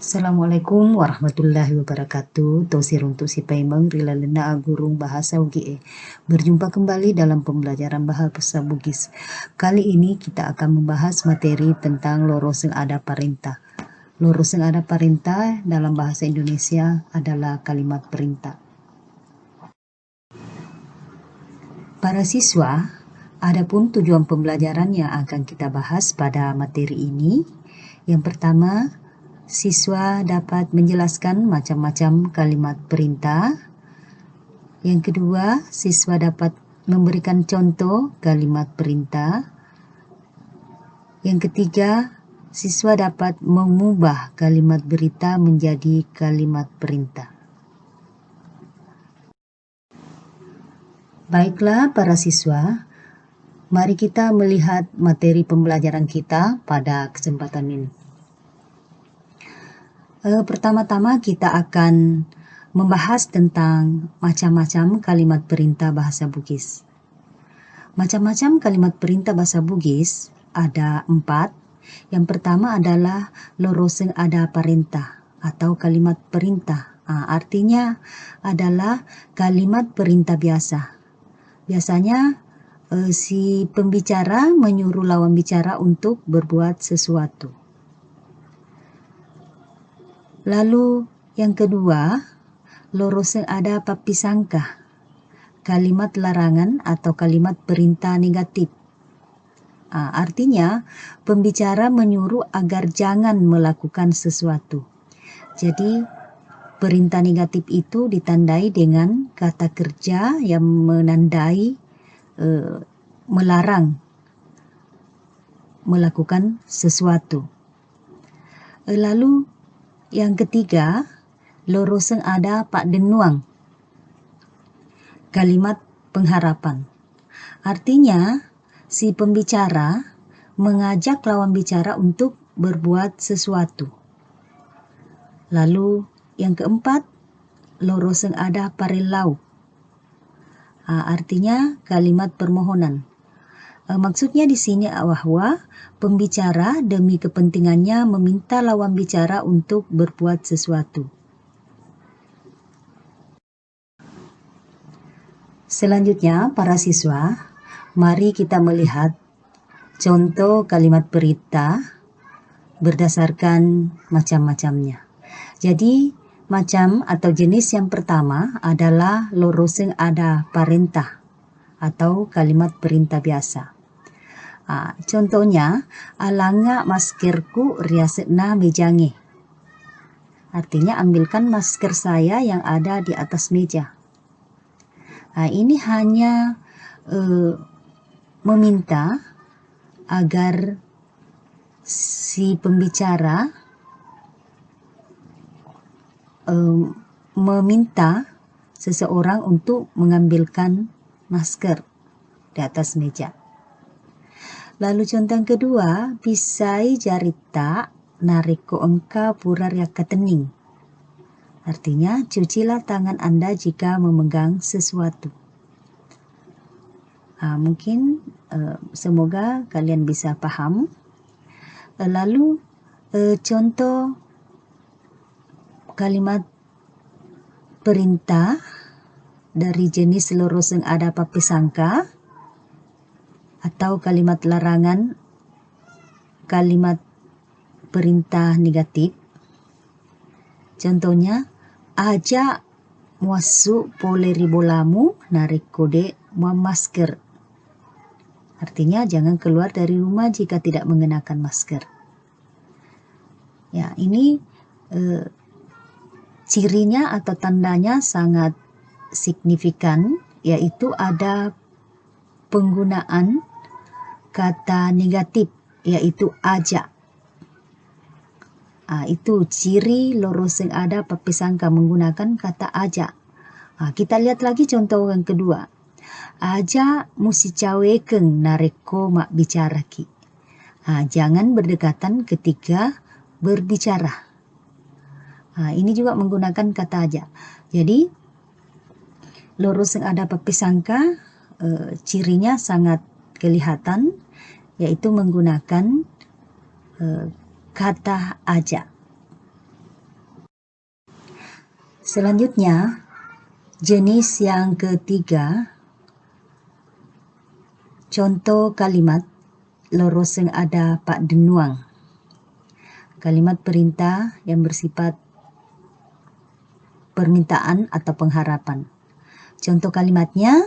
Assalamualaikum warahmatullahi wabarakatuh. Tosirun si paimang rila lena gurung bahasa Ugie. Berjumpa kembali dalam pembelajaran bahasa Bugis. Kali ini kita akan membahas materi tentang loros yang ada perintah. Loros yang ada perintah dalam bahasa Indonesia adalah kalimat perintah. Para siswa, adapun tujuan pembelajaran yang akan kita bahas pada materi ini. Yang pertama, siswa dapat menjelaskan macam-macam kalimat perintah. Yang kedua, siswa dapat memberikan contoh kalimat perintah. Yang ketiga, siswa dapat mengubah kalimat berita menjadi kalimat perintah. Baiklah para siswa, mari kita melihat materi pembelajaran kita pada kesempatan ini. Pertama-tama kita akan membahas tentang macam-macam kalimat perintah bahasa Bugis. Macam-macam kalimat perintah bahasa Bugis ada 4. Yang pertama adalah loroseng ada perintah atau kalimat perintah. Artinya adalah kalimat perintah biasa. Biasanya si pembicara menyuruh lawan bicara untuk berbuat sesuatu. Lalu yang kedua, loroseng ada papisangka, kalimat larangan atau kalimat perintah negatif. Artinya pembicara menyuruh agar jangan melakukan sesuatu. Jadi perintah negatif itu ditandai dengan kata kerja yang menandai melarang melakukan sesuatu. Lalu yang ketiga, loroseng ada pak denuang, kalimat pengharapan. Artinya, si pembicara mengajak lawan bicara untuk berbuat sesuatu. Lalu yang keempat, loroseng ada parelau. Artinya kalimat permohonan. Maksudnya di sini bahwa pembicara demi kepentingannya meminta lawan bicara untuk berbuat sesuatu. Selanjutnya, para siswa, mari kita melihat contoh kalimat perintah berdasarkan macam-macamnya. Jadi, macam atau jenis yang pertama adalah loroseng ada perintah atau kalimat perintah biasa. Contohnya, alanga maskerku riasetna mejange. Artinya ambilkan masker saya yang ada di atas meja. Ini hanya meminta agar si pembicara meminta seseorang untuk mengambilkan masker di atas meja. Lalu contoh yang kedua, pisai jarita nariko engka pura riaka tening. Artinya, cucilah tangan Anda jika memegang sesuatu. Mungkin semoga kalian bisa paham. Lalu contoh kalimat perintah dari jenis loroseng ada papisangka atau kalimat larangan, kalimat perintah negatif. Contohnya, aja masuk poleri bolamu narik kode masker. Artinya jangan keluar dari rumah jika tidak mengenakan masker. Ya, ini cirinya atau tandanya sangat signifikan, yaitu ada penggunaan kata negatif, yaitu aja. Itu ciri loroseng ada papisangka menggunakan kata aja. Kita lihat lagi contoh yang kedua. Aja musi cawekeng nareko mak bicara ki. Jangan berdekatan ketika berbicara. Ini juga menggunakan kata aja. Jadi loroseng ada papisangka cirinya sangat kelihatan, yaitu menggunakan kata aja. Selanjutnya, jenis yang ketiga, contoh kalimat loro sing ada pak denuang. Kalimat perintah yang bersifat permintaan atau pengharapan. Contoh kalimatnya,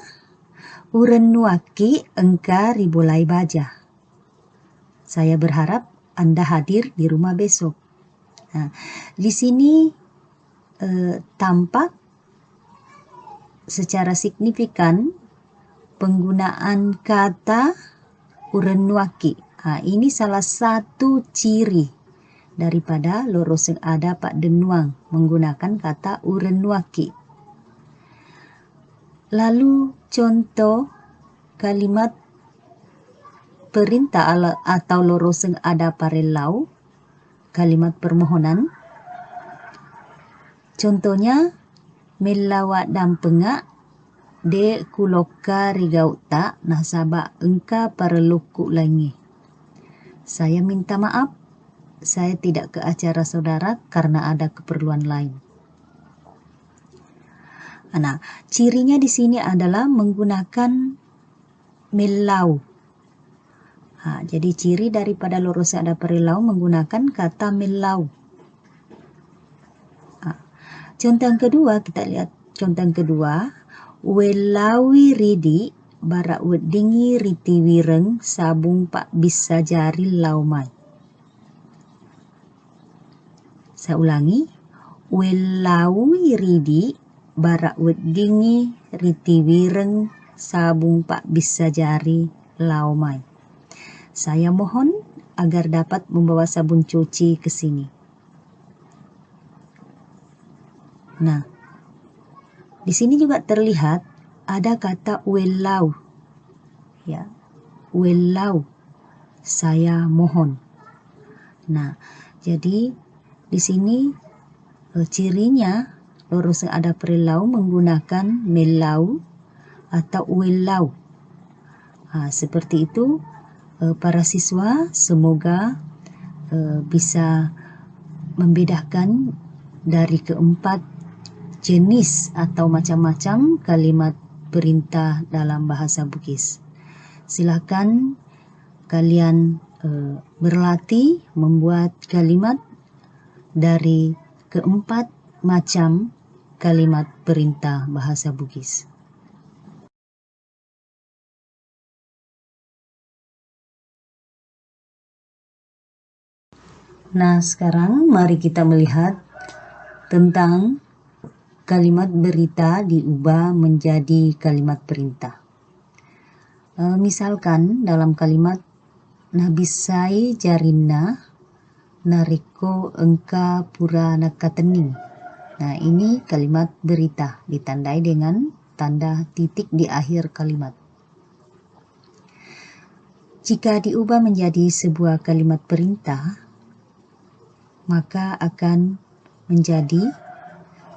uren nuaki engka ribulai baja. Saya berharap Anda hadir di rumah besok. Nah, di sini tampak secara signifikan penggunaan kata uren nuaki. Ini salah satu ciri daripada loro sing ada pak denuang menggunakan kata uren nuaki. Lalu contoh kalimat perintah atau loro sing ada parelau, kalimat permohonan. Contohnya, melawat dan pengak de kuloka rigauta nasaba engka pareluku langi. Saya minta maaf, saya tidak ke acara saudara karena ada keperluan lain. Nah, cirinya di sini adalah menggunakan melau. Jadi ciri daripada loro sing ada parelau menggunakan kata melau. Contoh yang kedua, kita lihat contoh yang kedua. Welawi ridi barak wedingi riti wireng sabung pak bisa jari laumai. Saya ulangi. Welawi ridi barak wedingi riti wireng sabung pak bisa jari laumai. Saya mohon agar dapat membawa sabun cuci ke sini. Nah, di sini juga terlihat ada kata welau. Ya, welau. Saya mohon. Nah, jadi di sini cirinya loro sing ada parelau menggunakan melau atau welau. Seperti itu para siswa, semoga bisa membedakan dari keempat jenis atau macam-macam kalimat perintah dalam bahasa Bugis. Silakan kalian berlatih membuat kalimat dari keempat macam kalimat perintah bahasa Bugis. Nah, sekarang mari kita melihat tentang kalimat berita diubah menjadi kalimat perintah. Misalkan dalam kalimat nabisai jarinna nariko engka pura nakatening. Nah, ini kalimat berita ditandai dengan tanda titik di akhir kalimat. Jika diubah menjadi sebuah kalimat perintah, maka akan menjadi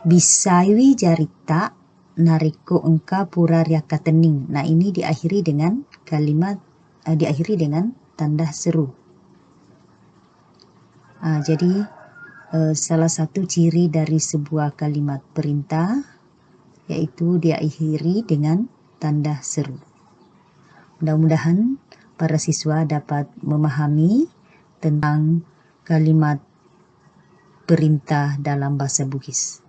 bisaiwi jarita nariko engka pura riakatening. Nah, ini diakhiri dengan kalimat diakhiri dengan tanda seru. Jadi salah satu ciri dari sebuah kalimat perintah yaitu diakhiri dengan tanda seru. Mudah-mudahan para siswa dapat memahami tentang kalimat perintah dalam bahasa Bugis.